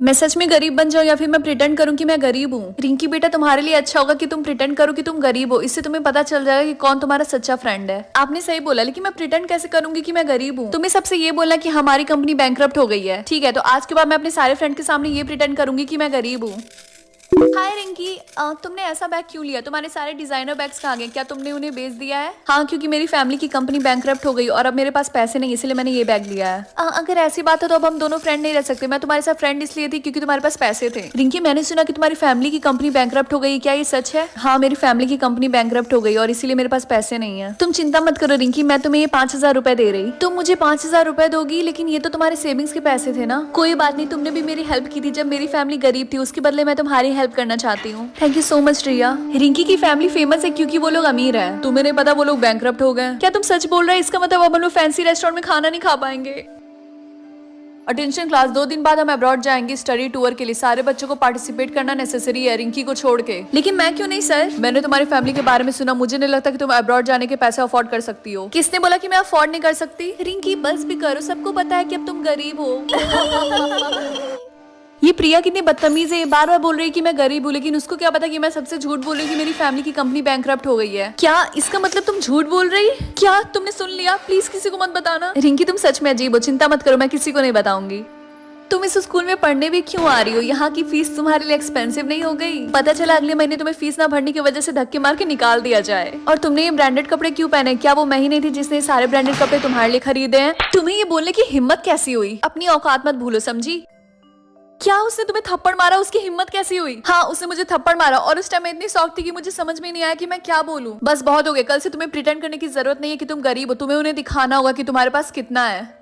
मैं सच में गरीब बन जाऊं या फिर मैं प्रिटेंड करूं कि मैं गरीब हूँ। रिंकी बेटा, तुम्हारे लिए अच्छा होगा कि तुम प्रिटेंड करो कि तुम गरीब हो। इससे तुम्हें पता चल जाएगा कि कौन तुम्हारा सच्चा फ्रेंड है। आपने सही बोला, लेकिन मैं प्रिटेंड कैसे करूंगी कि मैं गरीब हूँ? तुम्हें सबसे ये बोला कि हमारी कंपनी बैंकरप्ट हो गई है। ठीक है, तो आज के बाद मैं अपने सारे फ्रेंड के सामने ये प्रिटेंड करूंगी कि मैं गरीब हूँ। हाय रिंकी, तुमने ऐसा बैग क्यों लिया? तुम्हारे सारे डिजाइनर बैग्स कहाँ गए? क्या तुमने उन्हें बेच दिया है? हाँ, क्योंकि मेरी फैमिली की कंपनी बैंकरप्ट हो गई और अब मेरे पास पैसे नहीं, इसलिए मैंने ये बैग लिया है। अगर ऐसी बात है तो अब हम दोनों फ्रेंड नहीं रह सकते। मैं तुम्हारे साथ फ्रेंड इसलिए थी क्योंकि तुम्हारे पास पैसे थे। रिंकी, मैंने सुना कि तुम्हारी फैमिली की कंपनी बैंकरप्ट हो गई, क्या ये सच है? हाँ, मेरी फैमिली की कंपनी बैंकरप्ट हो गई और इसीलिए मेरे पास पैसे नहीं है। तुम चिंता मत करो रिंकी, मैं तुम्हें ये 5,000 रुपए दे रही। तुम मुझे 5,000 रुपए दोगी, लेकिन ये तो तुम्हारे सेविंग्स के पैसे थे ना। कोई बात नहीं, तुमने भी मेरी हेल्प की थी जब मेरी फैमिली गरीब थी, उसके बदले मैं तुम्हारी हेल्प करना चाहती हूँ। थैंक यू सो मच रिया। रिंकी की फैमिली फेमस है क्योंकि वो लोग अमीर है। तुम्हें नहीं पता वो लोग बैंकरप्ट हो गए? क्या तुम सच बोल रहे हैं? इसका मतलब अब हम लोग फैंसी रेस्टोरेंट में खाना नहीं खा पाएंगे। अटेंशन क्लास, 2 दिन बाद हम अब्रॉड जाएंगे स्टडी टूर के लिए। सारे बच्चों को पार्टिसिपेट करना नेसेसरी है, रिंकी को छोड़ के। लेकिन मैं क्यों नहीं सर? मैंने तुम्हारी फैमिली के बारे में सुना, मुझे नहीं लगता कि तुम अब्रॉड जाने के पैसे अफोर्ड कर सकती हो। किसने बोला कि मैं अफोर्ड नहीं कर सकती? रिंकी बस भी करो, सबको पता है कि अब तुम गरीब हो। ये प्रिया कितनी बदतमीज है, ये बार बार बोल रही है कि मैं गरीब हूँ, लेकिन उसको क्या पता कि मैं सबसे झूठ बोल रही हूँ कि मेरी फैमिली की कंपनी बैंकरप्ट हो गई है। क्या इसका मतलब तुम झूठ बोल रही? क्या तुमने सुन लिया? प्लीज किसी को मत बताना। रिंकी, तुम सच में अजीब हो, चिंता मत करो, मैं किसी को नहीं बताऊंगी। तुम इस स्कूल में पढ़ने भी क्यों आ रही हो? यहाँ की फीस तुम्हारे लिए एक्सपेंसिव नहीं हो गई? पता चला अगले महीने तुम्हें फीस ना भरने की वजह से धक्के मार के निकाल दिया जाए। और तुमने ये ब्रांडेड कपड़े क्यों पहने? क्या वो मैं ही नहीं थी जिसने सारे ब्रांडेड कपड़े तुम्हारे लिए खरीदे हैं? तुम्हें ये बोलने की हिम्मत कैसी हुई? अपनी औकात मत भूलो, समझी? क्या उसने तुम्हें थप्पड़ मारा? उसकी हिम्मत कैसी हुई? हाँ, उसने मुझे थप्पड़ मारा और उस टाइम मैं इतनी शॉक थी कि मुझे समझ में नहीं आया कि मैं क्या बोलूं। बस बहुत हो गया, कल से तुम्हें प्रिटेंड करने की जरूरत नहीं है कि तुम गरीब हो। तुम्हें उन्हें दिखाना होगा कि तुम्हारे पास कितना है।